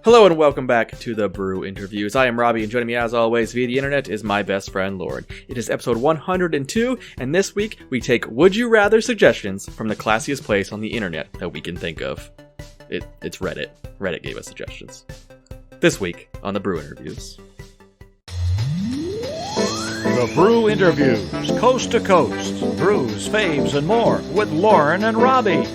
Hello and welcome back to the Brew Interviews. I am Robbie, and joining me as always via the internet is my best friend Lauren. It is episode 102, and this week we take Would You Rather suggestions from the classiest place on the internet that we can think of. It's Reddit. Reddit gave us suggestions. This week on the Brew Interviews. The Brew Interviews, coast to coast, brews, faves, and more with Lauren and Robbie.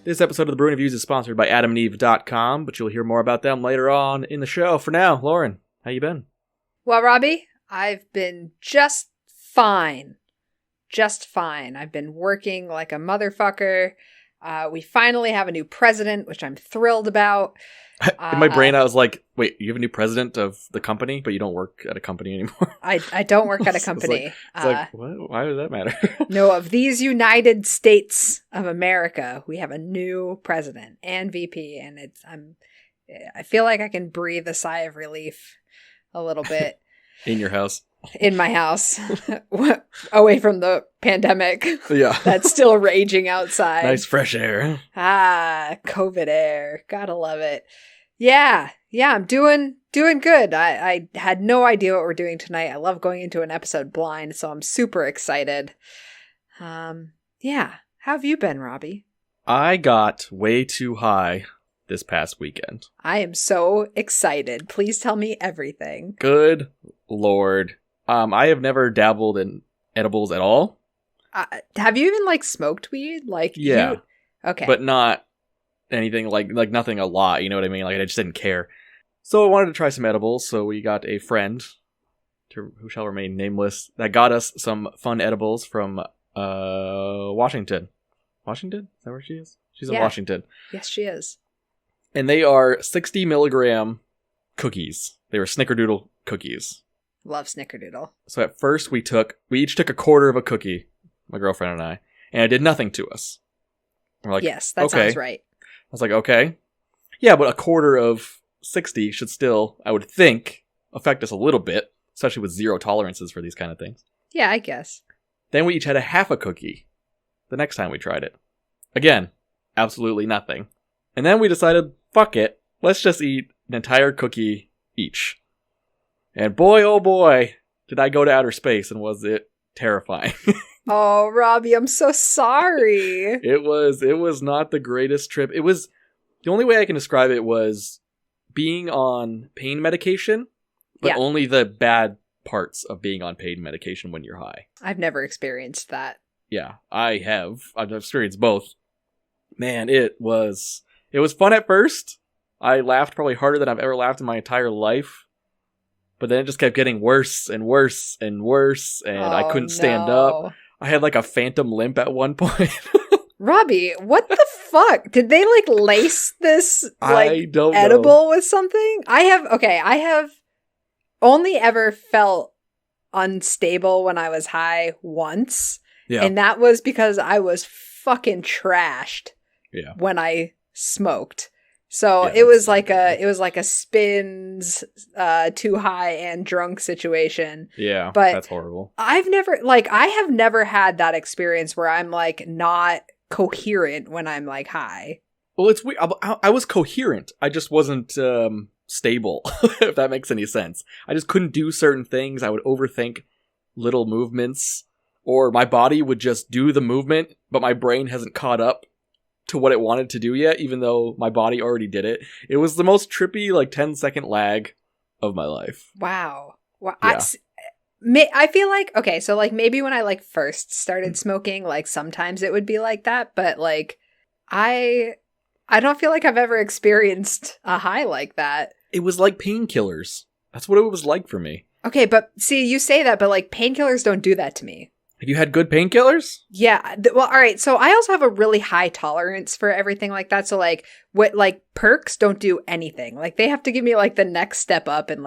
This episode of the Brew Interviews is sponsored by AdamandEve.com, but you'll hear more about them later on in the show. For now, Lauren, how you been? Well, Robbie, I've been just fine. Just fine. I've been working like a motherfucker. We finally have a new president, which I'm thrilled about. In my brain, I was like, wait, you have a new president of the company, but you don't work at a company anymore? I don't work at a company. It's like, what? Why does that matter? No, of these United States of America, we have a new president and VP, and I feel like I can breathe a sigh of relief a little bit. In your house? In my house, away from the pandemic. Yeah. That's still raging outside. Nice fresh air. COVID air. Gotta love it. Yeah, I'm doing good. I had no idea what we're doing tonight. I love going into an episode blind, so I'm super excited. Yeah. How have you been, Robbie? I got way too high this past weekend. I am so excited. Please tell me everything. Good Lord. I have never dabbled in edibles at all. Have you even smoked weed? Yeah. Okay. But not anything like nothing a lot, you know what I mean? Like I just didn't care. So I wanted to try some edibles, so we got a friend, who shall remain nameless, that got us some fun edibles from Washington. Washington? Is that where she is? She's in Washington. Yes, she is. And they are 60 milligram cookies. They were snickerdoodle cookies. Love snickerdoodle. So at first we each took a quarter of a cookie, my girlfriend and I, and it did nothing to us. We're like, yes, that okay. Sounds right. I was like, okay. Yeah, but a quarter of 60 should still, I would think, affect us a little bit, especially with zero tolerances for these kind of things. Yeah, I guess. Then we each had a half a cookie the next time we tried it. Again, absolutely nothing. And then we decided, fuck it, let's just eat an entire cookie each. And boy, oh boy, did I go to outer space, and was it terrifying. Oh, Robbie, I'm so sorry. It was not the greatest trip. It was, the only way I can describe it was being on pain medication, but only the bad parts of being on pain medication when you're high. I've never experienced that. Yeah, I have. I've experienced both. Man, it was fun at first. I laughed probably harder than I've ever laughed in my entire life. But then it just kept getting worse and worse and worse, and I couldn't stand up. I had a phantom limp at one point. Robbie, what the fuck? Did they lace this I don't edible know. with something? I have only ever felt unstable when I was high once. Yeah. And that was because I was fucking trashed when I smoked. So it was like a spins too high and drunk situation. Yeah, but that's horrible. I have never had that experience where I'm not coherent when I'm high. Well, it's weird. I was coherent. I just wasn't stable, if that makes any sense. I just couldn't do certain things. I would overthink little movements, or my body would just do the movement, but my brain hasn't caught up to what it wanted to do yet, even though my body already did it. It was the most trippy 10-second lag of my life. Wow. Yeah. I feel okay, so maybe when I first started smoking, sometimes it would be like that, but I don't feel like I've ever experienced a high like that. It was like painkillers. That's what it was like for me. Okay, but see, you say that, but painkillers don't do that to me. Have you had good painkillers? Yeah. Well, all right. So I also have a really high tolerance for everything like that. So what perks don't do anything. They have to give me the next step up in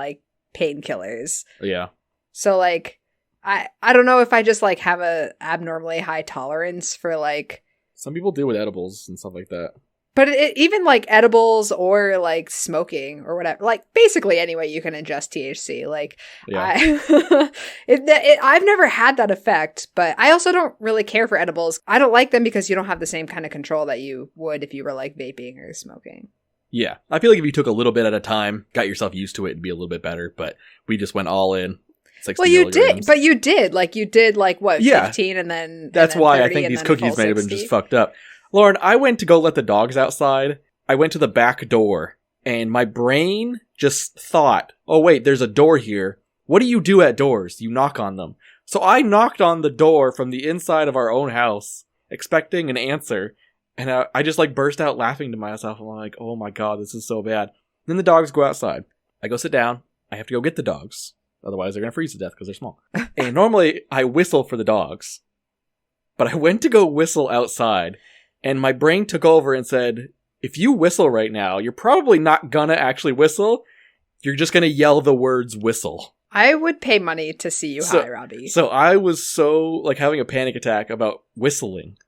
painkillers. Yeah. So I don't know if I just have a abnormally high tolerance for Some people do with edibles and stuff like that. But even like edibles or like smoking or whatever, like basically any way you can ingest THC. Like, Yeah. I've never had that effect, but I also don't really care for edibles. I don't like them because you don't have the same kind of control that you would if you were like vaping or smoking. Yeah. I feel like if you took a little bit at a time, got yourself used to it, it'd be a little bit better. But we just went all in. Well, you did, but you did like what, Yeah. 15 and then that's and then why 30 I think and these then cookies full may have been 60. just fucked up. Lauren, I went to go let the dogs outside. I went to the back door, and my brain just thought, oh wait, there's a door here. What do you do at doors? You knock on them. So I knocked on the door from the inside of our own house, expecting an answer, and I just like burst out laughing to myself. I'm like, oh my god, this is so bad. Then the dogs go outside. I go sit down. I have to go get the dogs. Otherwise, they're going to freeze to death because they're small. And normally, I whistle for the dogs. But I went to go whistle outside, and my brain took over and said, if you whistle right now, you're probably not going to actually whistle. You're just going to yell the words whistle. I would pay money to see you high, Robbie. So I was so, like, having a panic attack about whistling.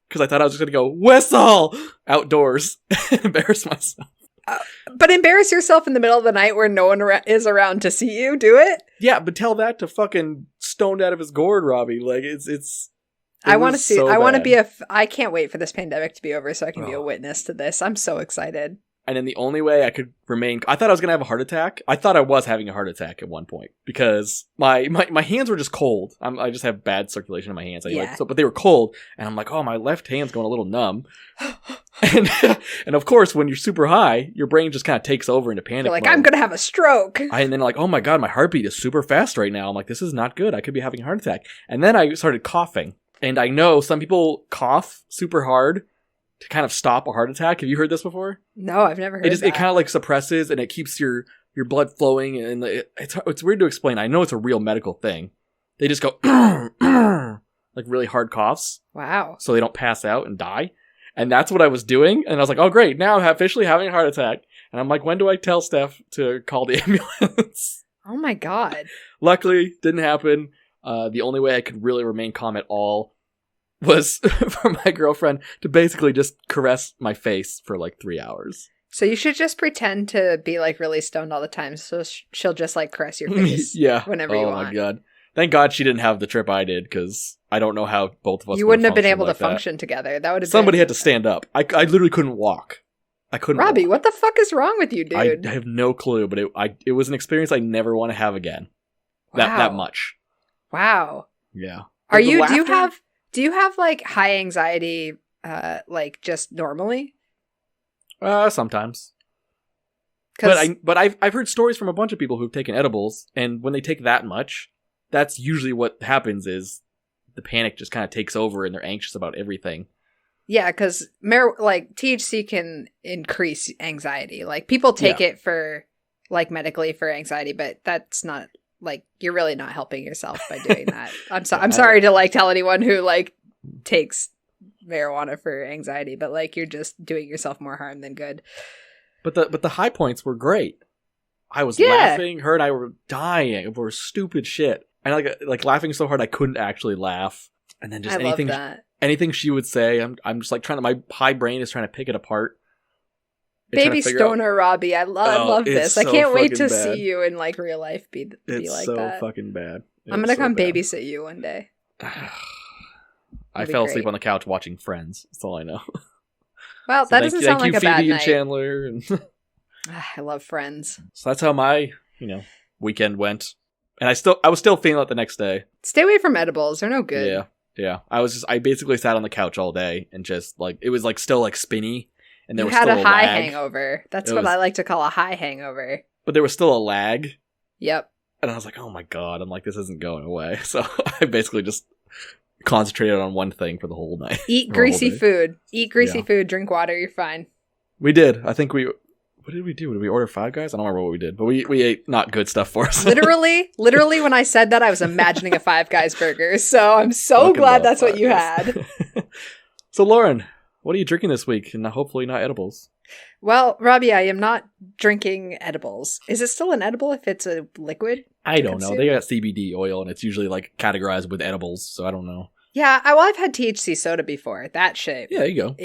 Because I thought I was just going to go, whistle! Outdoors. Embarrass myself. But embarrass yourself in the middle of the night where no one is around to see you do it? Yeah, but tell that to fucking stoned out of his gourd, Robbie. Like, it's I want to see. so I want to bad. be I can't wait for this pandemic to be over so I can be a witness to this. I'm so excited. And then the only way I could remain, I thought I was going to have a heart attack. I thought I was having a heart attack at one point because my hands were just cold. I just have bad circulation in my hands. But they were cold. And I'm like, oh, my left hand's going a little numb. and of course, when you're super high, your brain just kind of takes over into panic You're like, mode. I'm going to have a stroke. And then like, oh my God, my heartbeat is super fast right now. I'm like, this is not good. I could be having a heart attack. And then I started coughing. And I know some people cough super hard to kind of stop a heart attack. Have you heard this before? No, I've never heard that. It kind of like suppresses and it keeps your blood flowing, and it's weird to explain. I know it's a real medical thing. They just go like really hard coughs. Wow. So they don't pass out and die. And that's what I was doing. And I was like, oh great, now I'm officially having a heart attack. And I'm like, when do I tell Steph to call the ambulance? Oh my God. Luckily, didn't happen. The only way I could really remain calm at all was for my girlfriend to basically just caress my face for like 3 hours. So you should just pretend to be like really stoned all the time, so she'll just like caress your face whenever you want. Oh my God. Thank God she didn't have the trip I did, because I don't know how both of us You wouldn't have been able like to function together. That would have Somebody had to stand up. I literally couldn't walk. I couldn't Robbie, walk. what the fuck is wrong with you, dude? I have no clue, but it was an experience I never want to have again. Wow. That much. Wow. Yeah. Do you have like high anxiety like just normally? Sometimes. But I've heard stories from a bunch of people who've taken edibles, and when they take that much, that's usually what happens is the panic just kind of takes over and they're anxious about everything. Yeah, because like THC can increase anxiety. Like people take it for like medically for anxiety, but that's not like you're really not helping yourself by doing that. I'm sorry to like tell anyone who like takes marijuana for anxiety, but like you're just doing yourself more harm than good. But the high points were great. I was laughing. Her and I were dying over stupid shit. And like laughing so hard I couldn't actually laugh. And then just anything she would say, I'm just like my high brain is trying to pick it apart. Baby stoner Robbie, I love this. I can't wait to bad. see you in like real life be like that. It's so fucking bad. I'm gonna come babysit you one day. I fell asleep on the couch watching Friends. That's all I know. Well, that doesn't sound like a bad Phoebe night. and Chandler. And I love Friends. So that's how my weekend went. And I was still feeling it the next day. Stay away from edibles; they're no good. Yeah. I basically sat on the couch all day and just like it was like still like spinny, and there you was had still a high lag. hangover. That's what I like to call a high hangover. But there was still a lag. Yep. And I was like, oh my God, I'm like, this isn't going away. So I basically just concentrated on one thing for the whole night. Eat greasy food. Eat greasy food. Drink water. You're fine. We did. I think what did we do? Did we order Five Guys? I don't remember what we did, but we ate not good stuff for us. literally, when I said that, I was imagining a Five Guys burger. So I'm so glad that's what you had. So Lauren, what are you drinking this week? And hopefully not edibles. Well, Robbie, I am not drinking edibles. Is it still an edible if it's a liquid? I don't know. They got CBD oil, and it's usually like categorized with edibles, so I don't know. Yeah, I've had THC soda before. That shit Yeah, there you go.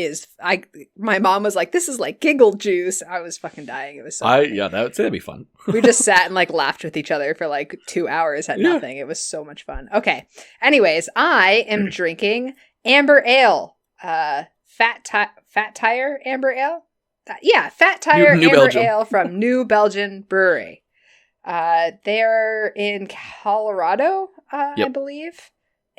my mom was like, this is like giggle juice. I was fucking dying. It was so funny. Yeah, that'd be fun. We just sat and like laughed with each other for like 2 hours at nothing. It was so much fun. Okay. Anyways, I am drinking amber ale. Fat Tire amber ale? Fat Tire New amber Belgium. ale from New Belgian Brewery. They're in Colorado, I believe.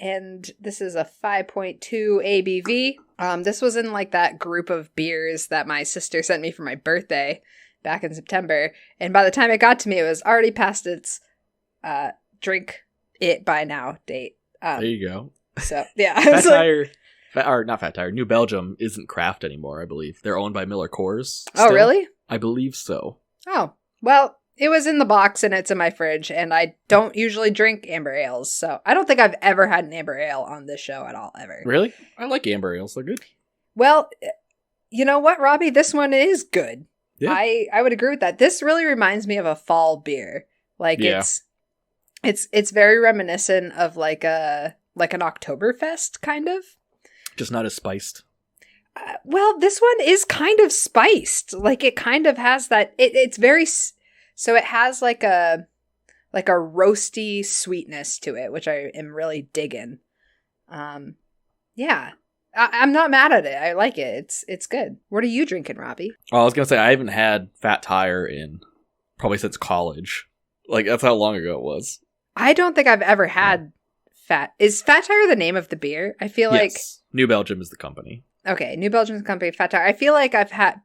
And this is a 5.2 ABV. This was in like that group of beers that my sister sent me for my birthday back in September. And by the time it got to me, it was already past its drink it by now date. There you go. So, yeah. Fat Tire, not Fat Tire, New Belgium isn't craft anymore, I believe. They're owned by Miller Coors. Oh, really? I believe so. Oh, well, it was in the box and it's in my fridge, and I don't usually drink amber ales, so I don't think I've ever had an amber ale on this show at all, ever. Really? I like amber ales. They're good. Well, you know what, Robbie? This one is good. Yeah. I would agree with that. This really reminds me of a fall beer. Like, it's very reminiscent of like an Oktoberfest, kind of. Just not as spiced. Well, this one is kind of spiced. Like, it kind of has that. It's very. So it has like a roasty sweetness to it, which I am really digging. Yeah, I'm not mad at it. I like it. It's good. What are you drinking, Robbie? Oh, I was gonna say I haven't had Fat Tire in probably since college. Like, that's how long ago it was. I don't think I've ever had Fat. Is Fat Tire the name of the beer? I feel like New Belgium is the company. Okay, New Belgium's company, Fat Tire. I feel like I've had.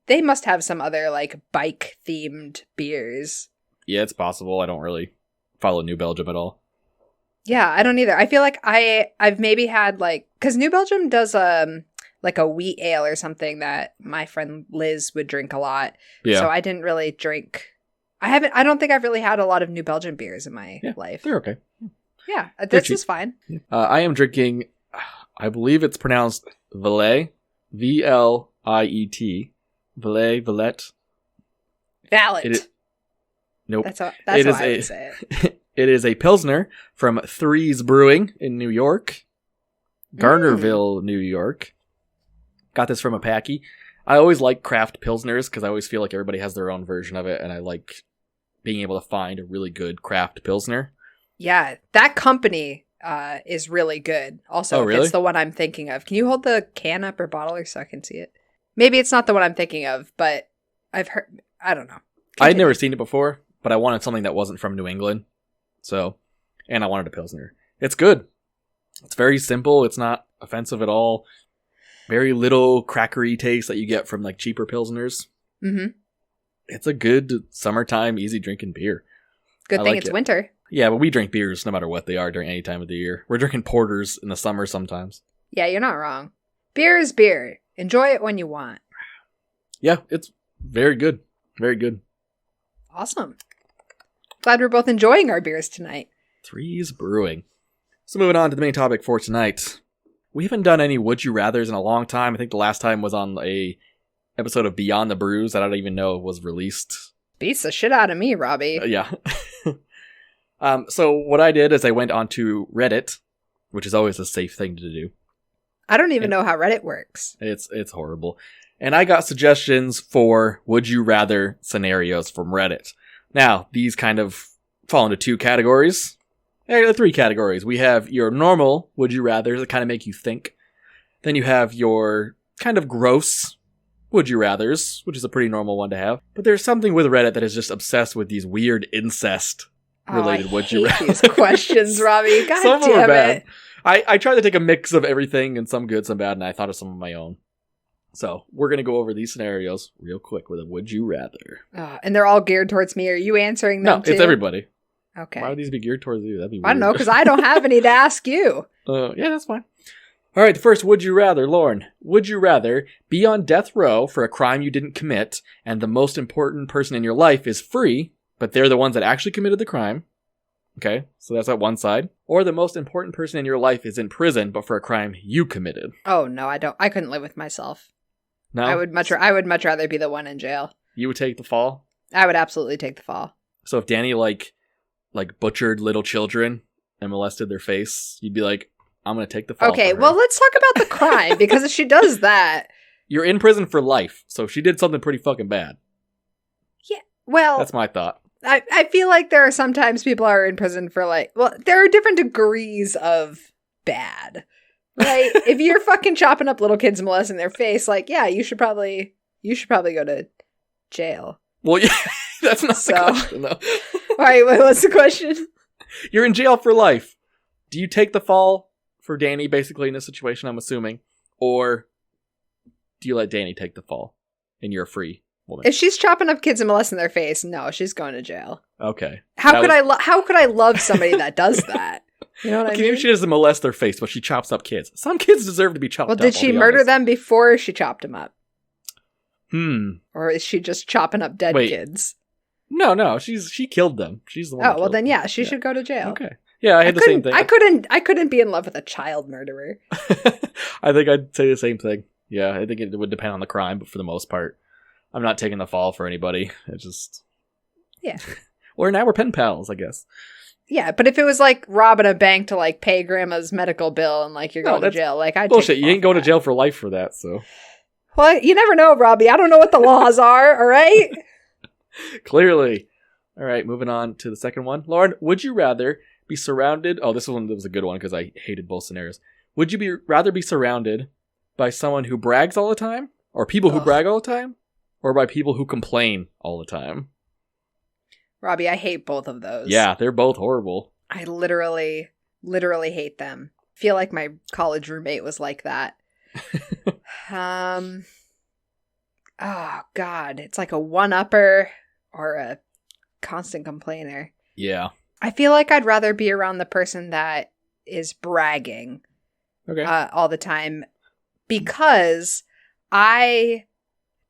They must have some other, like, bike-themed beers. Yeah, it's possible. I don't really follow New Belgium at all. Yeah, I don't either. I feel like I've maybe had, like... Because New Belgium does, like, a wheat ale or something that my friend Liz would drink a lot. Yeah. So I didn't really drink... I don't think I've really had a lot of New Belgium beers in my life. They're okay. Yeah, this is fine. Yeah. I am drinking... I believe it's pronounced Valet. V-L-I-E-T. Valet. Valid. Nope. That's how I would say it. It is a Pilsner from Threes Brewing in New York. Garnerville, New York. Got this from a packy. I always like craft Pilsners because I always feel like everybody has their own version of it, and I like being able to find a really good craft Pilsner. Yeah, that company is really good. Also, if it's the one I'm thinking of. Can you hold the can up or bottle so I can see it? Maybe it's not the one I'm thinking of, but I've heard... I don't know. I'd never seen it before, but I wanted something that wasn't from New England. So, and I wanted a Pilsner. It's good. It's very simple. It's not offensive at all. Very little crackery taste that you get from, like, cheaper Pilsners. Mm-hmm. It's a good summertime, easy drinking beer. Good thing it's winter. Yeah, but we drink beers no matter what they are during any time of the year. We're drinking porters in the summer sometimes. Yeah, you're not wrong. Beer is beer. Enjoy it when you want. Yeah, it's very good. Very good. Awesome. Glad we're both enjoying our beers tonight. Threes Brewing. So moving on to the main topic for tonight. We haven't done any Would You Rathers in a long time. I think the last time was on a episode of Beyond the Brews that I don't even know was released. Beats the shit out of me, Robbie. Yeah. So what I did is I went onto Reddit, which is always a safe thing to do. I don't even know how Reddit works. It's horrible. And I got suggestions for Would You Rather scenarios from Reddit. Now, these kind of fall into two categories. Three categories. We have your normal Would You Rathers that kind of make you think. Then you have your kind of gross Would You Rathers, which is a pretty normal one to have. But there's something with Reddit that is just obsessed with these weird incest-related Would You Rathers. These questions, Robbie. God damn it. I tried to take a mix of everything, and some good, some bad, and I thought of some of my own. So we're going to go over these scenarios real quick with a Would You Rather. And they're all geared towards me. Are you answering them too? No, it's everybody. Okay. Why would these be geared towards you? That'd be weird. I don't know, because I don't have any to ask you. Yeah, that's fine. All right, the first Would You Rather, Lauren. Would you rather be on death row for a crime you didn't commit, and the most important person in your life is free, but they're the ones that actually committed the crime? Okay, so that's at one side. Or the most important person in your life is in prison, but for a crime you committed. Oh, no, I don't. I couldn't live with myself. No? I would much rather be the one in jail. You would take the fall? I would absolutely take the fall. So if Danny, like butchered little children and molested their face, you'd be like, I'm going to take the fall. Okay, for her. well, let's talk about the crime, because if she does that... You're in prison for life, so she did something pretty fucking bad. Yeah, well... That's my thought. I feel like there are sometimes people are in prison for there are different degrees of bad, right? If you're fucking chopping up little kids and molesting their face, yeah, you should probably go to jail. Well, yeah, that's not the question, though. All right, what's the question? You're in jail for life. Do you take the fall for Danny, basically, in this situation, I'm assuming? Or do you let Danny take the fall and you're a free woman? If she's chopping up kids and molesting their face, no, she's going to jail. Okay. How could I love somebody that does that? You know what I mean? Maybe she doesn't molest their face, but she chops up kids. Some kids deserve to be chopped up. Well, did she murder them before she chopped them up? Or is she just chopping up dead kids? No, she killed them. She's the one. Oh, well then, yeah, she should go to jail. Okay. Yeah, I had the same thing. I couldn't be in love with a child murderer. I think I'd say the same thing. Yeah, I think it would depend on the crime, but for the most part, I'm not taking the fall for anybody. It's just... Yeah. Or now we're pen pals, I guess. Yeah, but if it was robbing a bank to pay grandma's medical bill and you're going to jail, I'd bullshit. You ain't going to jail for life for that, so... Well, you never know, Robbie. I don't know what the laws are, all right? Clearly. All right, moving on to the second one. Lauren, would you rather be surrounded... Oh, this one was a good one because I hated both scenarios. Would you rather be surrounded by someone who brags all the time? Or people who brag all the time? Or by people who complain all the time? Robbie, I hate both of those. Yeah, they're both horrible. I literally hate them. Feel like my college roommate was like that. Oh God, it's like a one-upper or a constant complainer. Yeah. I feel like I'd rather be around the person that is bragging all the time, because I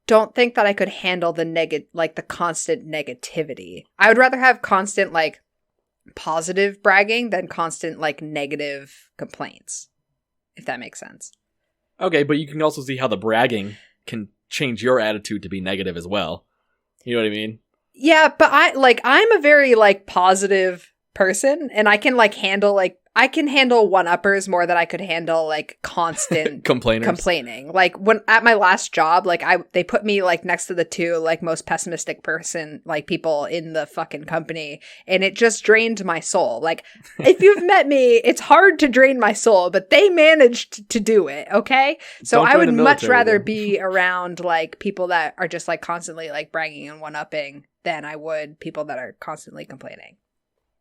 don't think that I could handle the constant negativity. I would rather have constant positive bragging than constant negative complaints, if that makes sense. Okay, but you can also see how the bragging can change your attitude to be negative as well. You know what I mean? Yeah, but I'm a very positive person, and I can handle I can handle one-uppers more than I could handle constant complaining. When at my last job, they put me next to the two most pessimistic people in the fucking company, and it just drained my soul. If you've met me, it's hard to drain my soul, but they managed to do it. Okay, so I would much rather be around people that are just constantly bragging and one-upping than I would people that are constantly complaining.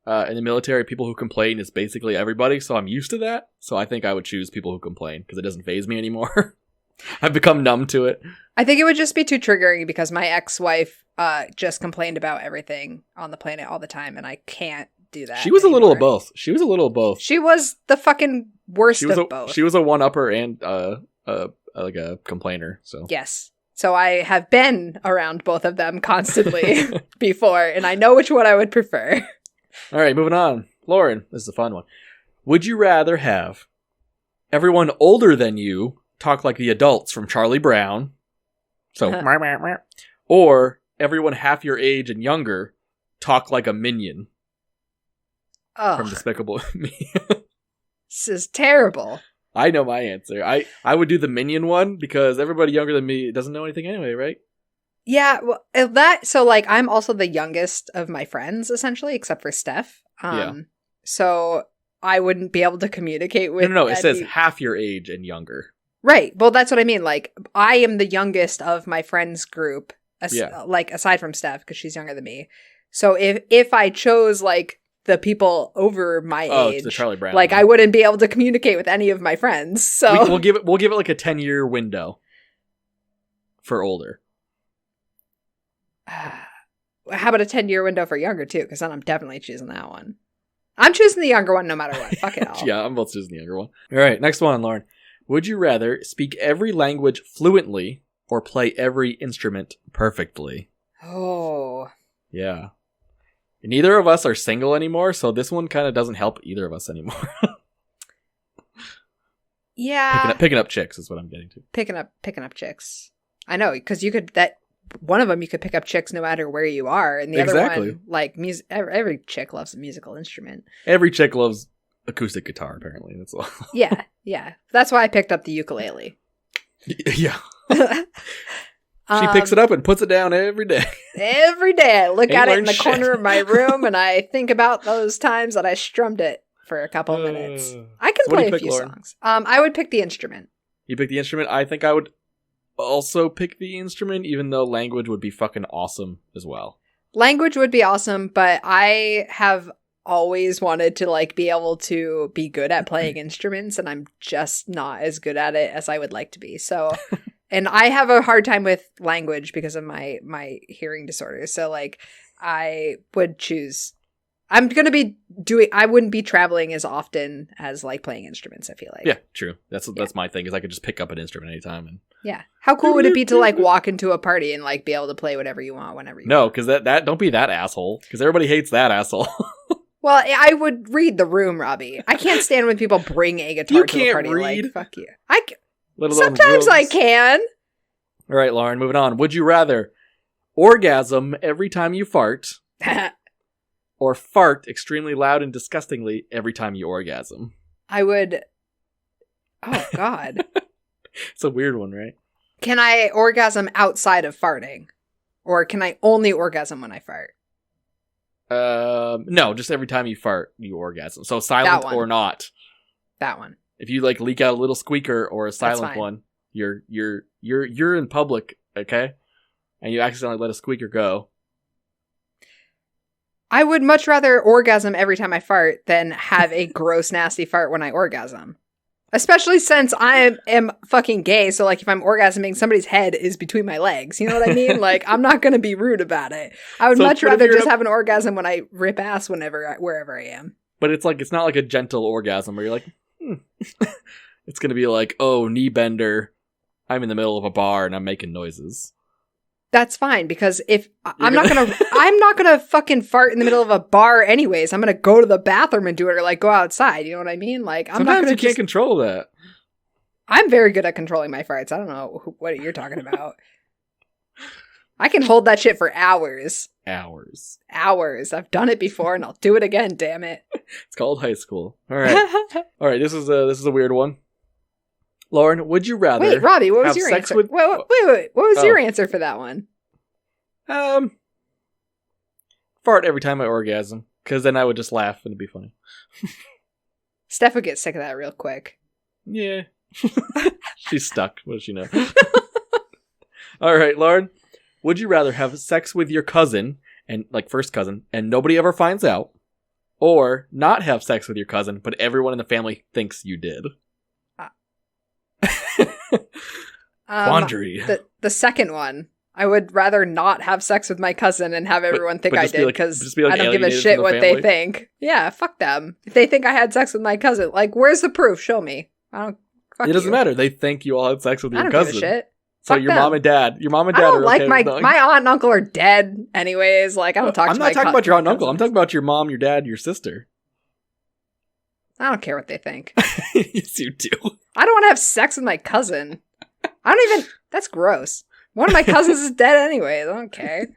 In the military, people who complain is basically everybody, so I'm used to that. So I think I would choose people who complain, because it doesn't faze me anymore. I've become numb to it. I think it would just be too triggering, because my ex-wife just complained about everything on the planet all the time, and I can't do that. She was anymore. A little of both. She was a little of both. She was the fucking worst of both. She was a one-upper and a complainer. So yes. So I have been around both of them constantly before, and I know which one I would prefer. All right, moving on. Lauren, this is a fun one. Would you rather have everyone older than you talk like the adults from Charlie Brown? So, or everyone half your age and younger talk like a minion from Despicable Me? This is terrible. I know my answer. I would do the minion one, because everybody younger than me doesn't know anything anyway, right? Yeah, well, I'm also the youngest of my friends, essentially, except for Steph. So I wouldn't be able to communicate with... No, it says half your age and younger. Right. Well, that's what I mean. I am the youngest of my friends group, aside from Steph, because she's younger than me. So if I chose, the people over my age, the Charlie Brown, I wouldn't be able to communicate with any of my friends. So we'll give it a 10-year window for older. How about a 10-year window for younger, too? Because then I'm definitely choosing that one. I'm choosing the younger one no matter what. Fuck it all. Yeah, I'm both choosing the younger one. All right, next one, Lauren. Would you rather speak every language fluently or play every instrument perfectly? Oh. Yeah. Neither of us are single anymore, so this one kind of doesn't help either of us anymore. Yeah. Picking up chicks is what I'm getting to. Picking up chicks. I know, because you could... One of them, you could pick up chicks no matter where you are, and the other one, music. Every chick loves a musical instrument. Every chick loves acoustic guitar, apparently. That's all. Yeah. That's why I picked up the ukulele. Yeah. She picks it up and puts it down every day. Every day I look at it in the shit. corner of my room and I think about those times that I strummed it for a couple minutes. I can So what do play you a pick, few Lauren? songs. I would pick the instrument. You pick the instrument. I think I would also pick the instrument, even though language would be fucking awesome as well. Language would be awesome, but I have always wanted to like be able to be good at playing instruments, and I'm just not as good at it as I would like to be. So, and I have a hard time with language because of my hearing disorder. So like I would choose, I wouldn't be traveling as often as like playing instruments, I feel like. Yeah, true. That's my thing, is I could just pick up an instrument anytime. And Yeah. How cool would it be to like walk into a party and like be able to play whatever you want whenever you want? No, because that don't be that asshole, because everybody hates that asshole. Well, I would read the room, Robbie. I can't stand when people bring a guitar You to a can't party. read. Like, fuck you. Let alone Sometimes I rules. can. All right, Lauren, moving on. Would you rather orgasm every time you fart, or fart extremely loud and disgustingly every time you orgasm? I would. Oh, God. It's a weird one, right? Can I orgasm outside of farting? Or can I only orgasm when I fart? No, just every time you fart, you orgasm. So silent one. or not. That one. If you like leak out a little squeaker or a silent fine. one, you're in public, okay? And you accidentally let a squeaker go. I would much rather orgasm every time I fart than have a gross, nasty fart when I orgasm. Especially since I am fucking gay, so like if I'm orgasming, somebody's head is between my legs. You know what I mean? Like I'm not going to be rude about it. I would much rather just have an orgasm when I rip ass wherever I am. But it's not like a gentle orgasm where you're like, It's going to be like, oh, knee bender. I'm in the middle of a bar and I'm making noises. That's fine, because if I'm not gonna fucking fart in the middle of a bar anyways. I'm gonna go to the bathroom and do it, or like go outside. You know what I mean? Like I'm Sometimes not gonna. You can't control that. I'm very good at controlling my farts. I don't know what you're talking about. I can hold that shit for hours. Hours. I've done it before, and I'll do it again. Damn it! It's called high school. All right. All right. This is a weird one. Lauren, would you rather? Wait, Robbie, what was have your sex answer? with- Wait, what was your answer for that one? Fart every time I orgasm, because then I would just laugh and it'd be funny. Steph would get sick of that real quick. Yeah. She's stuck. What does she know? All right, Lauren, would you rather have sex with your cousin, and like first cousin, and nobody ever finds out, or not have sex with your cousin, but everyone in the family thinks you did? Quandary. The second one. I would rather not have sex with my cousin and have everyone think I did, because I don't give a shit what they think. Yeah, fuck them. If they think I had sex with my cousin, like, where's the proof? Show me. I don't. Fuck It doesn't you. matter. They think you all had sex with your I don't cousin. give a shit. So Fuck your them. mom and dad. Your mom and I dad don't are like okay my with knowing. aunt and uncle are dead. Anyways, like I don't talk. I'm to not my talking about your aunt and uncle. I'm cousins. talking about your mom, your dad, your sister. I don't care what they think. Yes, you do. I don't want to have sex with my cousin. I don't even. That's gross. One of my cousins is dead anyways. I don't care.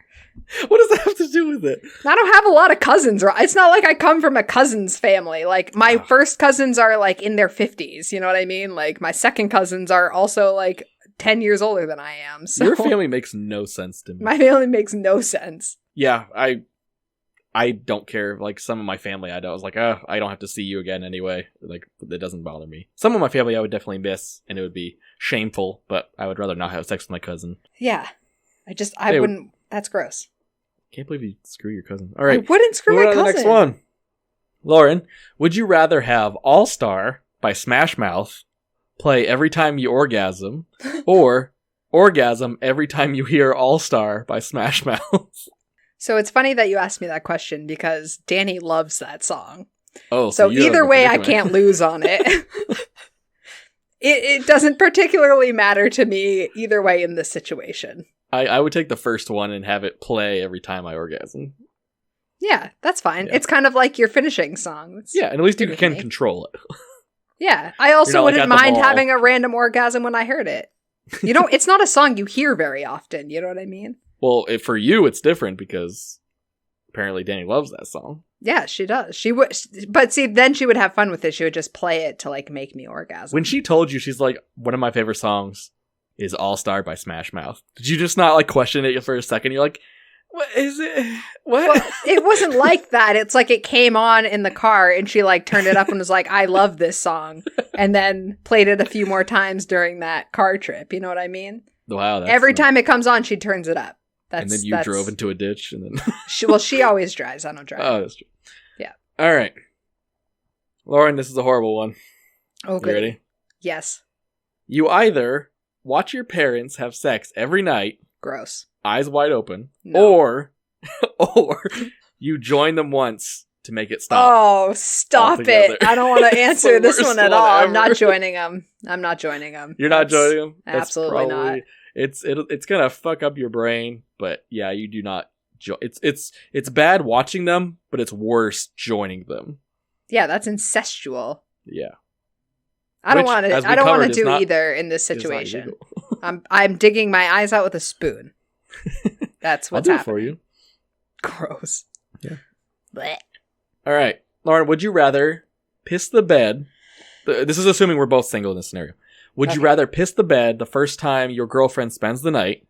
What does that have to do with it? I don't have a lot of cousins. It's not like I come from a cousins family. Like, my first cousins are, like, in their 50s. You know what I mean? Like, my second cousins are also, like, 10 years older than I am. So Your family makes no sense to me. My family makes no sense. Yeah, I don't care. Like, some of my family, I was like, oh, I don't have to see you again anyway. Like, it doesn't bother me. Some of my family I would definitely miss, and it would be shameful, but I would rather not have sex with my cousin. Yeah. I wouldn't. That's gross. Can't believe you screw your cousin. All right. I wouldn't screw my Moving on cousin. to the next one. Lauren, would you rather have All Star by Smash Mouth play every time you orgasm, or orgasm every time you hear All Star by Smash Mouth? So it's funny that you asked me that question, because Danny loves that song. Oh, So you have either a way, I predicament. can't lose on it. It doesn't particularly matter to me either way in this situation. I would take the first one and have it play every time I orgasm. Yeah, that's fine. Yeah. It's kind of like your finishing song. It's Yeah, and at least you good with can me. control it. Yeah, I also You're not, like, wouldn't at the mind mall. having a random orgasm when I heard it. It's not a song you hear very often. You know what I mean? Well, for you, it's different because apparently Danny loves that song. Yeah, she does. She would, but see, then she would have fun with it. She would just play it to like make me orgasm. When she told you, she's like, one of my favorite songs is All Star by Smash Mouth. Did you just not like question it for a second? You're like, what is it? What? Well, it wasn't like that. It's like it came on in the car and she like turned it up and was like, I love this song. And then played it a few more times during that car trip. You know what I mean? Wow. Every time it comes on, she turns it up. And then you drove into a ditch and then... she always drives. I don't drive. Oh, that's true. Yeah. All right. Lauren, this is a horrible one. Oh, good. You ready? Yes. You either watch your parents have sex every night, gross, eyes wide open, no. or you join them once to make it stop. Oh, stop altogether. it. I don't want to answer this one at all. Ever. I'm not joining them. You're not joining them? Absolutely not. It's gonna fuck up your brain, but yeah, you do not. It's bad watching them, but it's worse joining them. Yeah, that's incestual. Yeah, I don't want to. I don't want to do either in this situation. I'm digging my eyes out with a spoon. That's what's I'll do happening. it for you. Gross. Yeah. Blech. All right, Lauren. Would you rather piss the bed? This is assuming we're both single in this scenario. Would you rather piss the bed the first time your girlfriend spends the night?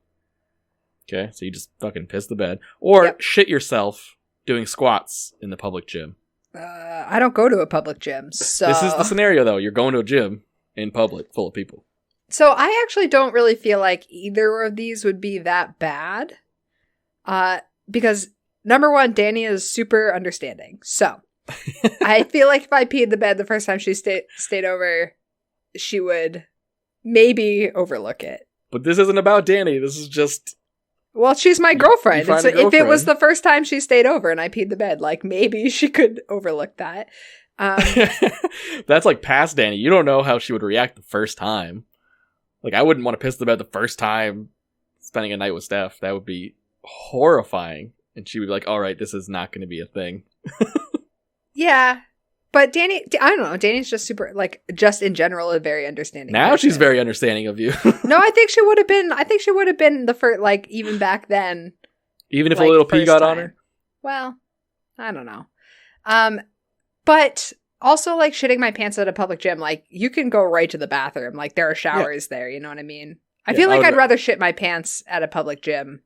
Okay, so you just fucking piss the bed. Or shit yourself doing squats in the public gym. I don't go to a public gym, so... This is the scenario, though. You're going to a gym in public, full of people. So I actually don't really feel like either of these would be that bad. Because, number one, Danny is super understanding. So, I feel like if I peed the bed the first time she stayed over, she would... maybe overlook it. But this isn't about Danny. This is just... Well, she's my girlfriend. If it was girlfriend. the first time she stayed over and I peed the bed, like, maybe she could overlook that. That's like past Danny. You don't know how she would react the first time. Like, I wouldn't want to piss the bed the first time spending a night with Steph. That would be horrifying. And she would be like, all right, this is not going to be a thing. Yeah. But Danny, I don't know. Danny's just super, like, just in general, a very understanding Now person. she's very understanding of you. No, I think she would have been the first, like, even back then. Even if like, a little pee got time. on her? Well, I don't know. But also, like, shitting my pants at a public gym, like, you can go right to the bathroom. Like, there are showers there, you know what I mean? I feel like I'd rather shit my pants at a public gym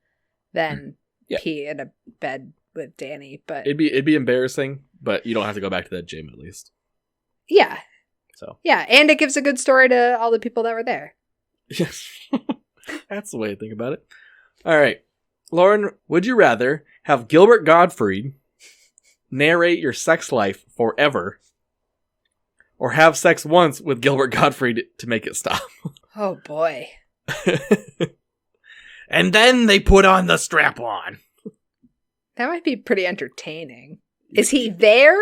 than pee in a bed with Danny, but... It'd be embarrassing, but you don't have to go back to that gym, at least. Yeah. So. Yeah, and it gives a good story to all the people that were there. Yes. That's the way to think about it. All right. Lauren, would you rather have Gilbert Gottfried narrate your sex life forever, or have sex once with Gilbert Gottfried to make it stop? Oh, boy. And then they put on the strap-on. That might be pretty entertaining. Is he there?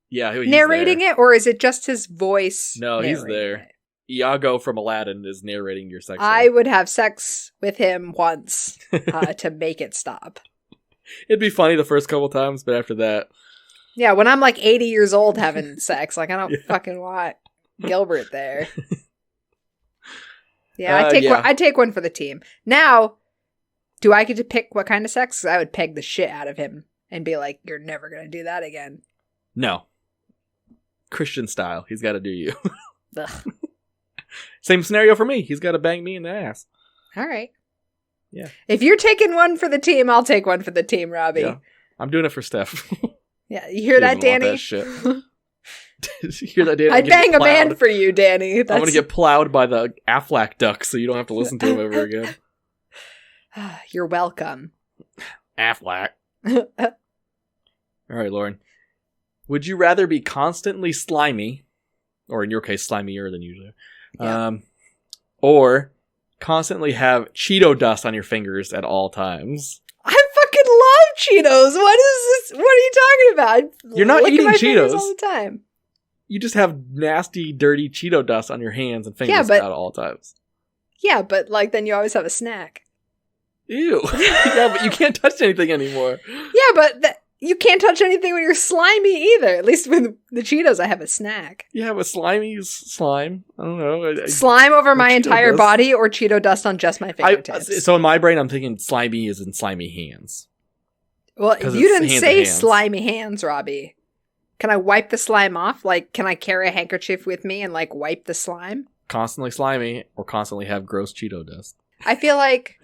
Yeah, he's narrating there. it, or is it just his voice? No, he's there. It? Iago from Aladdin is narrating your sex I life. would have sex with him once to make it stop. It'd be funny the first couple times, but after that... Yeah, when I'm like 80 years old having sex, like I don't fucking want Gilbert there. Yeah, I'd take one for the team. Now, do I get to pick what kind of sex? 'Cause I would peg the shit out of him and be like, you're never going to do that again. No. Christian style. He's got to do you. Ugh. Same scenario for me. He's got to bang me in the ass. All right. Yeah. If you're taking one for the team, I'll take one for the team, Robbie. Yeah. I'm doing it for Steph. Yeah, you hear that, Danny? That shit. You hear that, Danny? I'd bang a man for you, Danny. I'm going to get plowed by the Aflac duck so you don't have to listen to him ever again. You're welcome. Aflac. All right, Lauren. Would you rather be constantly slimy, or in your case, slimier than usually, or constantly have Cheeto dust on your fingers at all times? I fucking love Cheetos. What is this? What are you talking about? You're not eating Cheetos all the time. You just have nasty, dirty Cheeto dust on your hands and fingers at all times. Yeah, but like then you always have a snack. Ew. Yeah, but you can't touch anything anymore. Yeah, but you can't touch anything when you're slimy either. At least with the Cheetos, I have a snack. Yeah, but slimy is slime. I don't know. Slime over my entire body or Cheeto dust on just my fingertips? So in my brain, I'm thinking slimy is in slimy hands. Well, 'Cause you it's didn't hands say and hands. slimy hands, Robbie. Can I wipe the slime off? Like, can I carry a handkerchief with me and like wipe the slime? Constantly slimy or constantly have gross Cheeto dust. I feel like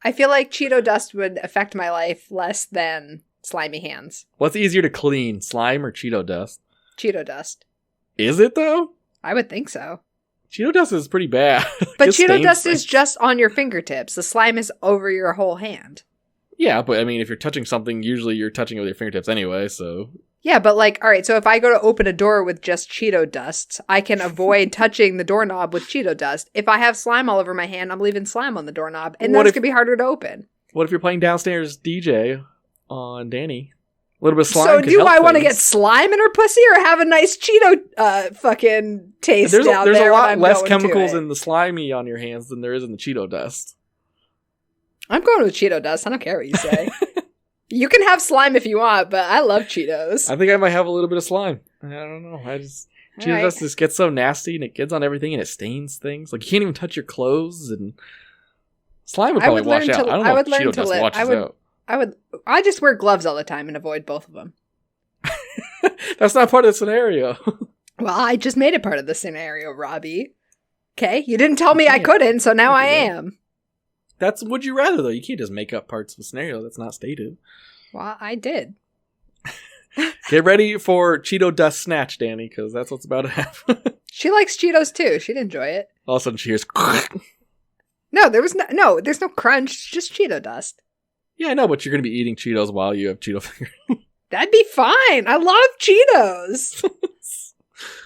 Cheeto dust would affect my life less than slimy hands. What's easier to clean, slime or Cheeto dust? Cheeto dust. Is it though? I would think so. Cheeto dust is pretty bad. But It Cheeto stains dust things. is just on your fingertips. The slime is over your whole hand. Yeah, but I mean, if you're touching something, usually you're touching it with your fingertips anyway, so... Yeah, but like, all right, so if I go to open a door with just Cheeto dust, I can avoid touching the doorknob with Cheeto dust. If I have slime all over my hand, I'm leaving slime on the doorknob, and What that's if- going to be harder to open. What if you're playing downstairs DJ on Danny? A little bit of slime So could do help I want to things. get slime in her pussy or have a nice Cheeto fucking taste There's down a there when lot I'm less going chemicals to it? in the slimy on your hands than there is in the Cheeto dust. I'm going with Cheeto dust. I don't care what you say. You can have slime if you want, but I love Cheetos. I think I might have a little bit of slime. I don't know. Cheeto Alright. dust just gets so nasty and it gets on everything and it stains things. Like you can't even touch your clothes and slime would I probably would wash learn out. to- I don't I know would if learn Cheeto to dust live- washes out. I just wear gloves all the time and avoid both of them. That's not part of the scenario. Well, I just made it part of the scenario, Robbie. Okay, you didn't tell me I Yeah. couldn't, so now I Yeah. am. That's would you rather though. You can't just make up parts of a scenario that's not stated. Well, I did. Get ready for Cheeto dust snatch, Danny, because that's what's about to happen. She likes Cheetos too. She'd enjoy it. All of a sudden she hears No, there's no crunch. It's just Cheeto dust. Yeah, I know, but you're gonna be eating Cheetos while you have Cheeto fingers. That'd be fine. I love Cheetos.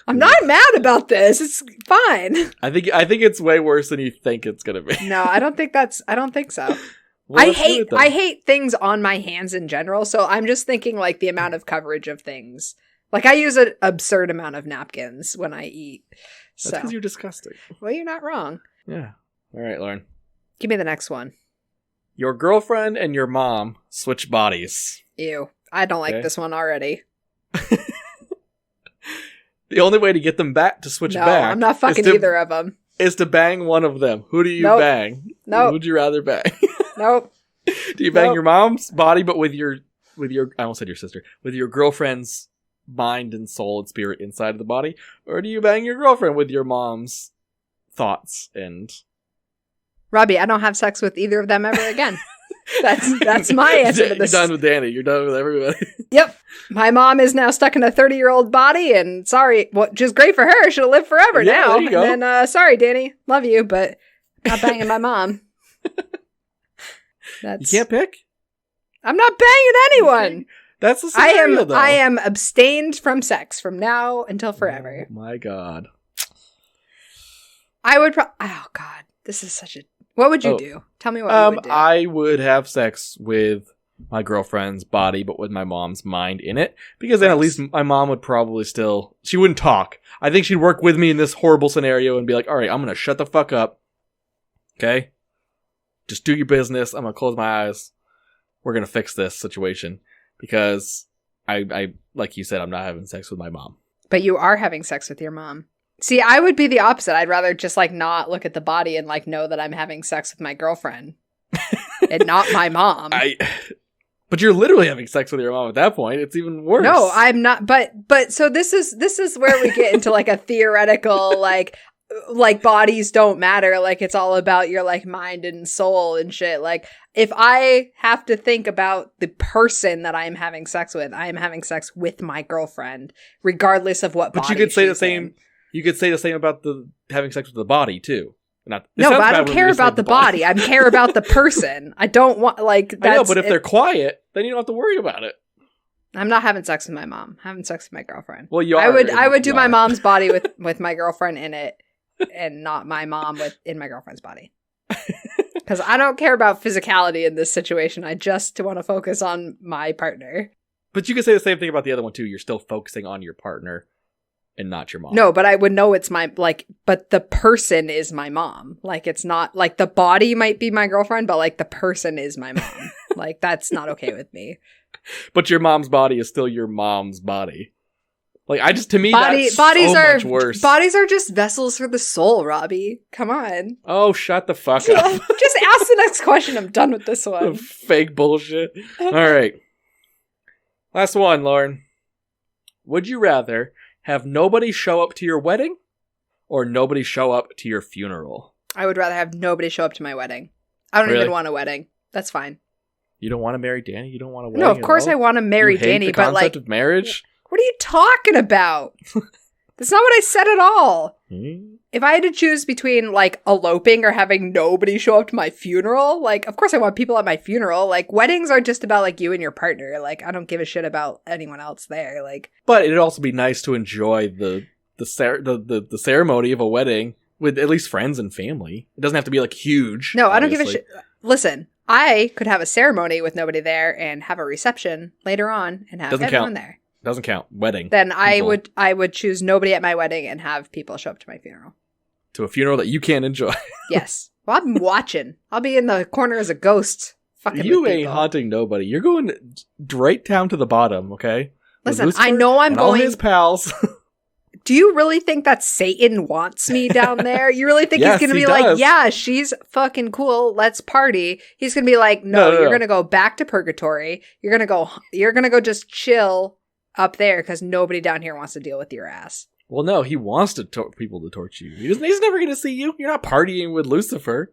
I'm not mad about this. It's fine. I think it's way worse than you think it's gonna be. No, I don't think so. Well, let's do it then. I hate things on my hands in general, so I'm just thinking like the amount of coverage of things. Like I use an absurd amount of napkins when I eat. That's So, because you're disgusting. well, you're not wrong. Yeah. All right, Lauren. Give me the next one. Your girlfriend and your mom switch bodies. Ew. I don't like Okay. this one already. The only way to get them back to switch No, back I'm not fucking either of them. is to bang one of them. Who do you Nope. bang? Nope. Who would you rather bang? Nope. Do you bang Nope. your mom's body, but with your I almost said your sister, with your girlfriend's mind and soul and spirit inside of the body, or do you bang your girlfriend with your mom's thoughts and? Robbie, I don't have sex with either of them ever again. That's my answer to this. You're done with Danny. You're done with everybody. Yep. My mom is now stuck in a 30-year-old body, and sorry, which is great for her. She'll live forever Yeah, now. there you go. And then, sorry, Danny, love you, but not banging my mom. You can't pick. I'm not banging anyone. That's the scenario, though. I am abstained from sex from now until forever. Oh my God. I would. Oh God, this is such a. What would you Oh. do? Tell me what you would do. I would have sex with my girlfriend's body, but with my mom's mind in it, because then at Gross. least my mom would probably she wouldn't talk. I think she'd work with me in this horrible scenario and be like, all right, I'm going to shut the fuck up. Okay? Just do your business. I'm going to close my eyes. We're going to fix this situation because I, like you said, I'm not having sex with my mom. But you are having sex with your mom. See, I would be the opposite. I'd rather just like not look at the body and like know that I'm having sex with my girlfriend and not my mom. But you're literally having sex with your mom at that point. It's even worse. No, I'm not. But so this is where we get into like a theoretical like bodies don't matter. Like it's all about your like mind and soul and shit. Like if I have to think about the person that I'm having sex with, I am having sex with my girlfriend, regardless of what. But body you could say the she's same. in. You could say the same about the having sex with the body too. It No, sounds but I bad don't when care we say about the body. I care about the person. I don't want like. That's, I know, but if they're quiet, then you don't have to worry about it. I'm not having sex with my mom. I'm having sex with my girlfriend. Well, you are. I would do You my are. mom's body with my girlfriend in it, and not my mom in my girlfriend's body. Because I don't care about physicality in this situation. I just want to focus on my partner. But you could say the same thing about the other one too. You're still focusing on your partner and not your mom. No, but I would know it's my but the person is my mom. Like it's not like the body might be my girlfriend, but like the person is my mom. Like that's not okay with me. But your mom's body is still your mom's body. Like to me, Bodies that's so are much worse. Bodies are just vessels for the soul, Robbie. Come on. Oh, shut the fuck Just up. ask the next question. I'm done with this one. Fake bullshit. All right. Last one, Lauren. Would you rather have nobody show up to your wedding or nobody show up to your funeral? I would rather have nobody show up to my wedding. I don't even want a wedding. That's fine. You don't want to marry Danny? You don't want a wedding? No, of course I want to marry Danny, but like, of marriage? What are you talking about? That's not what I said at all. If I had to choose between like eloping or having nobody show up to my funeral, like, of course I want people at my funeral. Like, weddings are just about like you and your partner. Like, I don't give a shit about anyone else there. Like, but it'd also be nice to enjoy the ceremony of a wedding with at least friends and family. It doesn't have to be like huge. No, I don't give a shit. Listen, I could have a ceremony with nobody there and have a reception later on and have everyone there. Doesn't count. Wedding. Then people. I would choose nobody at my wedding and have people show up to my funeral. To a funeral that you can't enjoy. Yes. Well, I'm watching. I'll be in the corner as a ghost. Fucking you ain't haunting nobody. You're going right down to the bottom, okay? Listen, I know I'm going. All his pals. Do you really think that Satan wants me down there? You really think he's going to be like, yeah, she's fucking cool. Let's party. He's going to be like, no, you're going to go back to purgatory. You're going to go just chill up there because nobody down here wants to deal with your ass. Well, no, he wants people to torch you. He's never going to see you. You're not partying with Lucifer.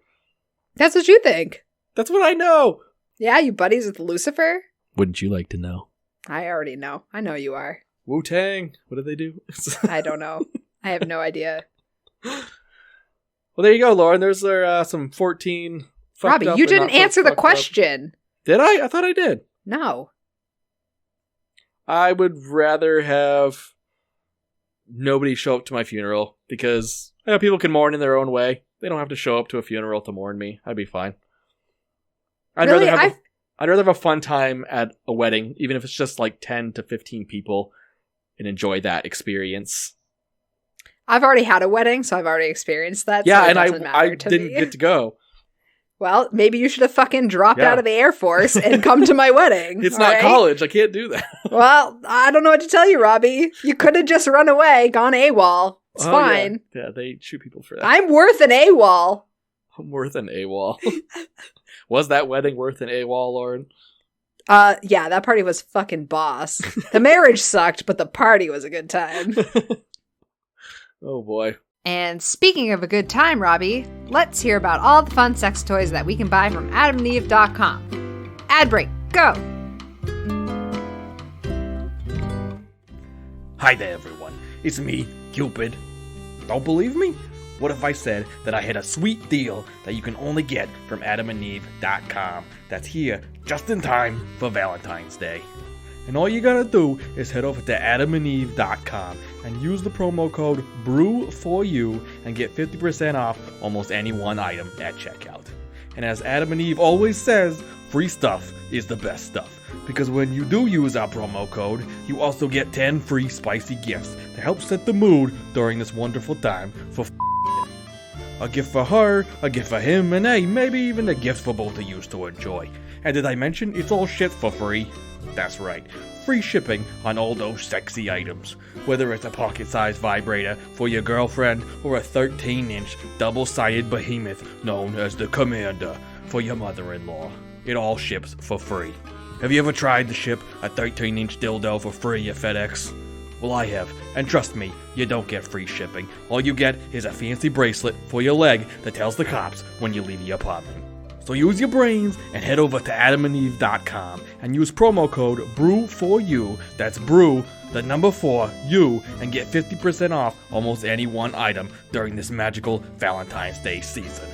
That's what you think. That's what I know. Yeah, you buddies with Lucifer? Wouldn't you like to know? I already know. I know you are. Wu-Tang. What did they do? I don't know. I have no idea. Well, there you go, Lauren. There's some 14 Robbie, you didn't answer the question. Up. Did I? I thought I did. No. I would rather have nobody show up to my funeral because people can mourn in their own way. They don't have to show up to a funeral to mourn me. I'd be fine. I'd rather have a fun time at a wedding, even if it's just like 10 to 15 people, and enjoy that experience. I've already had a wedding, so I've already experienced that. Yeah, so and I didn't get to go. Well, maybe you should have fucking dropped out of the Air Force and come to my wedding. It's not college. I can't do that. Well, I don't know what to tell you, Robbie. You could have just run away, gone AWOL. It's fine. Yeah, they shoot people for that. I'm worth an AWOL. I'm worth an AWOL. Was that wedding worth an AWOL, Lauren? Yeah, that party was fucking boss. The marriage sucked, but the party was a good time. Oh boy. And speaking of a good time, Robbie, let's hear about all the fun sex toys that we can buy from adamandeve.com. Ad break, go! Hi there, everyone. It's me, Cupid. Don't believe me? What if I said that I had a sweet deal that you can only get from adamandeve.com that's here just in time for Valentine's Day? And all you gotta do is head over to adamandeve.com and use the promo code BREW4U and get 50% off almost any one item at checkout. And as Adam and Eve always says, free stuff is the best stuff. Because when you do use our promo code, you also get 10 free spicy gifts to help set the mood during this wonderful time for a gift for her, a gift for him, and hey, maybe even a gift for both of you to enjoy. And did I mention it's all shit for free? That's right, free shipping on all those sexy items. Whether it's a pocket-sized vibrator for your girlfriend or a 13-inch double-sided behemoth known as the Commander for your mother-in-law. It all ships for free. Have you ever tried to ship a 13-inch dildo for free at FedEx? Well, I have, and trust me, you don't get free shipping. All you get is a fancy bracelet for your leg that tells the cops when you leave the apartment. So use your brains and head over to adamandeve.com and use promo code BREW4U, that's BREW, the number 4, U, and get 50% off almost any one item during this magical Valentine's Day season.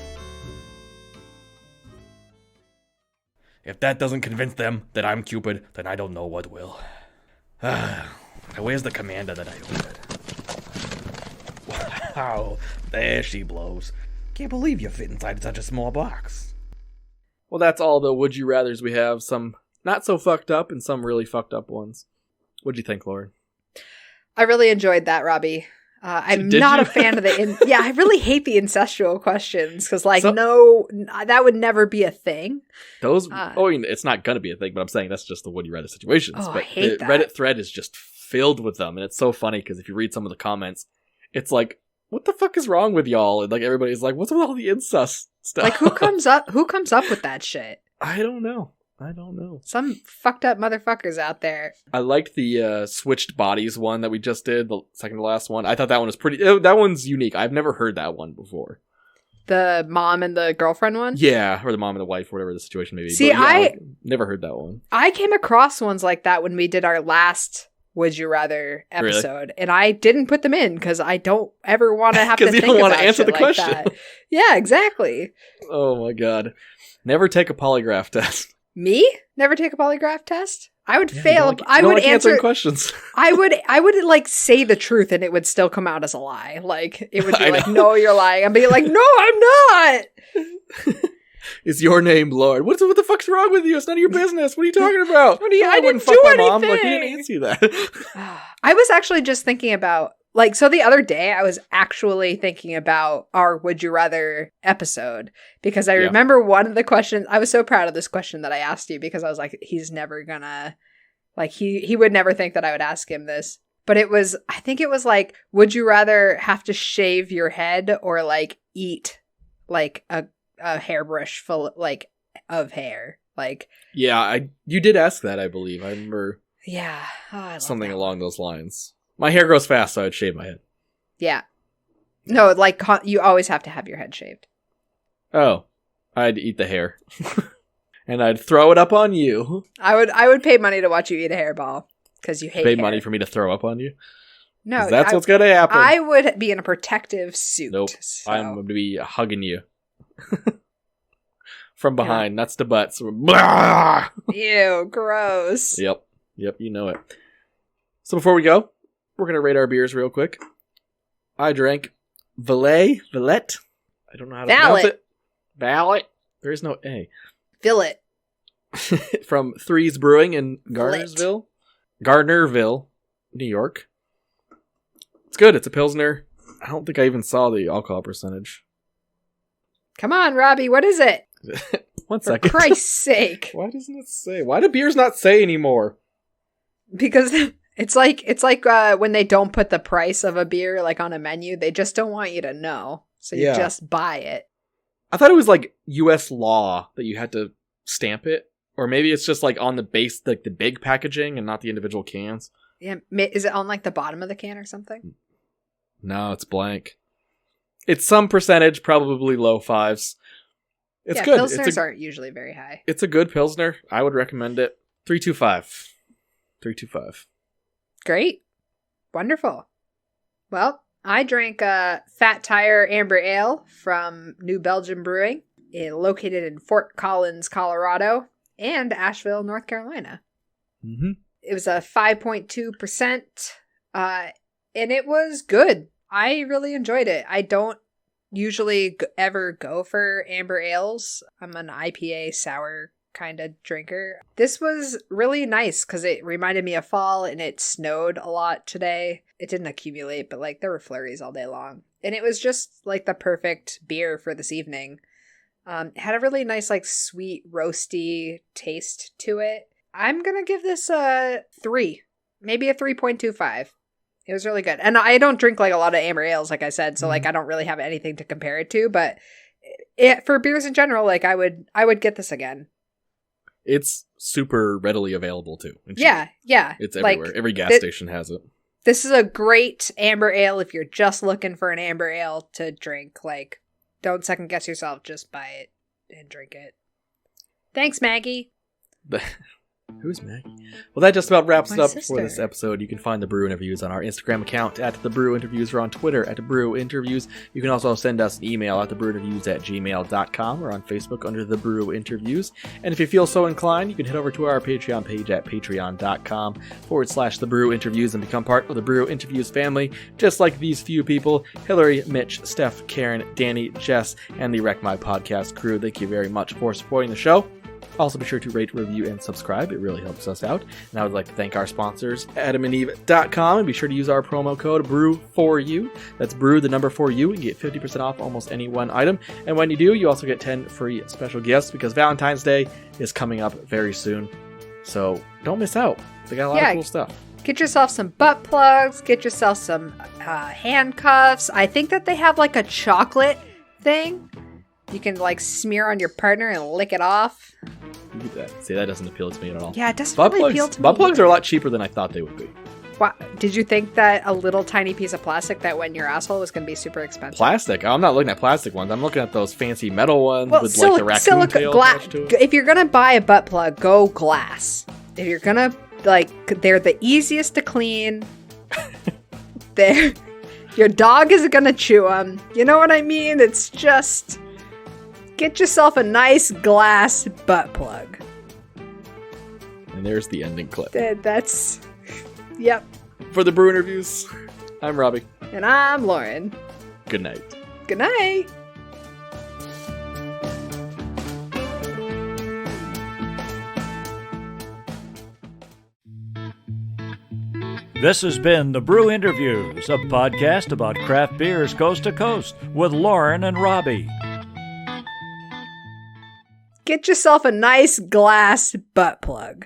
If that doesn't convince them that I'm Cupid, then I don't know what will. Where's the Commander that I ordered? Wow, there she blows. Can't believe you fit inside such a small box. Well, that's all the would you rathers we have. Some not so fucked up and some really fucked up ones. What'd you think, Lauren? I really enjoyed that, Robbie. I'm not a fan of the... Yeah, I really hate the incestual questions because, no, that would never be a thing. Those... it's not going to be a thing, but I'm saying that's just the would you rather situations. Oh, but I hate that. Reddit thread is just filled with them, and it's so funny because if you read some of the comments, it's like, what the fuck is wrong with y'all? And everybody's like, what's with all the incest stuff? Who comes up with that shit? I don't know. I don't know. Some fucked up motherfuckers out there. I liked the switched bodies one that we just did, the second to last one. I thought that one was that one's unique. I've never heard that one before. The mom and the girlfriend one? Yeah, or the mom and the wife, whatever the situation may be. See, but yeah, I never heard that one. I came across ones like that when we did our last Would You Rather episode, and I didn't put them in because I don't ever want to have to think about because you don't want to answer the like question. That. Yeah, exactly. Oh my god. Never take a polygraph test. Me? Never take a polygraph test? I would Yeah, fail. I would answer questions. I would like say the truth and it would still come out as a lie. Like it would be like, no, you're lying. I'd be like, no, I'm not. Is your name Lord? What the fuck's wrong with you? It's none of your business. What are you talking about? I wouldn't didn't fuck do my anything. mom. Like, you didn't answer that. I was actually just thinking about so the other day I was actually thinking about our Would You Rather episode because I remember one of the questions. I was so proud of this question that I asked you because I was like, he's never gonna, like, he would never think that I would ask him this. But I think it was like, would you rather have to shave your head or like eat like a hairbrush full like of hair? Like, yeah, you did ask that, I believe. I remember. Yeah, I love something that along those lines. My hair grows fast, so I'd shave my head. Yeah. No, like you always have to have your head shaved. Oh, I'd eat the hair, and I'd throw it up on you. I would pay money to watch you eat a hairball because you hate. Pay hair. money for me to throw up on you? No, that's what's gonna happen. I would be in a protective suit. Nope, so. I'm gonna be hugging you from behind, nuts to butts. Ew, gross. Yep, you know it. So before we go, we're going to rate our beers real quick. I drank Valet. I don't know how to pronounce it. Valet. There is no A. Fillet. From Threes Brewing in Gardnersville, New York. It's good. It's a Pilsner. I don't think I even saw the alcohol percentage. Come on, Robbie. What is it? 1 second. For Christ's sake. Why doesn't it say? Why do beers not say anymore? Because it's like when they don't put the price of a beer like on a menu, they just don't want you to know. So you just buy it. I thought it was like US law that you had to stamp it, or maybe it's just like on the base, like the big packaging and not the individual cans. Yeah, is it on like the bottom of the can or something? No, it's blank. It's some percentage, probably low fives. It's good. Pilsners aren't usually very high. It's a good Pilsner. I would recommend it. 325. 325. Great. Wonderful. Well, I drank a Fat Tire Amber Ale from New Belgium Brewing, located in Fort Collins, Colorado, and Asheville, North Carolina. Mm-hmm. It was a 5.2%, and it was good. I really enjoyed it. I don't usually ever go for amber ales. I'm an IPA sour kind of drinker. This was really nice because it reminded me of fall and it snowed a lot today. It didn't accumulate, but like there were flurries all day long. And it was just like the perfect beer for this evening. It had a really nice like sweet roasty taste to it. I'm going to give this a 3, maybe a 3.25. It was really good. And I don't drink like a lot of amber ales, like I said, so like I don't really have anything to compare it to, but for beers in general, like I would get this again. It's super readily available too. Yeah. It's everywhere. Like, every gas station has it. This is a great amber ale if you're just looking for an amber ale to drink. Like, don't second guess yourself, just buy it and drink it. Thanks, Maggie. Who's Maggie? Well, that just about wraps it up sister. for this episode. You can find the Brew Interviews on our Instagram account at The Brew Interviews or on Twitter at Brew Interviews. You can also send us an email at thebrewinterviews@gmail.com or on Facebook under The Brew Interviews. And if you feel so inclined, you can head over to our Patreon page at patreon.com/The Brew Interviews and become part of the Brew Interviews family, just like these few people: Hillary, Mitch, Steph, Karen, Danny, Jess, and the Wreck My Podcast crew. Thank you very much for supporting the show. Also, be sure to rate, review, and subscribe. It really helps us out. And I would like to thank our sponsors, adamandeve.com, and be sure to use our promo code BREW4U. That's BREW, the number 4U, and get 50% off almost any one item. And when you do, you also get 10 free special gifts because Valentine's Day is coming up very soon. So don't miss out. They got a lot of cool stuff. Get yourself some butt plugs. Get yourself some handcuffs. I think that they have like a chocolate thing. You can like smear on your partner and lick it off. Look at that. See, that doesn't appeal to me at all. Yeah, it doesn't Butt really plugs, appeal to me. butt plugs are a lot cheaper than I thought they would be. Wow. Did you think that a little tiny piece of plastic that went in your asshole was going to be super expensive? Plastic? I'm not looking at plastic ones. I'm looking at those fancy metal ones Well, with like the raccoon tail attached to it. If you're going to buy a butt plug, go glass. If you're going to, they're the easiest to clean. Your dog isn't going to chew them. You know what I mean? It's just, get yourself a nice glass butt plug. And there's the ending clip. That's, yep. For the brew interviews, I'm Robbie. And I'm Lauren. Good night. Good night. This has been The Brew Interviews, a podcast about craft beers coast to coast with Lauren and Robbie. Get yourself a nice glass butt plug.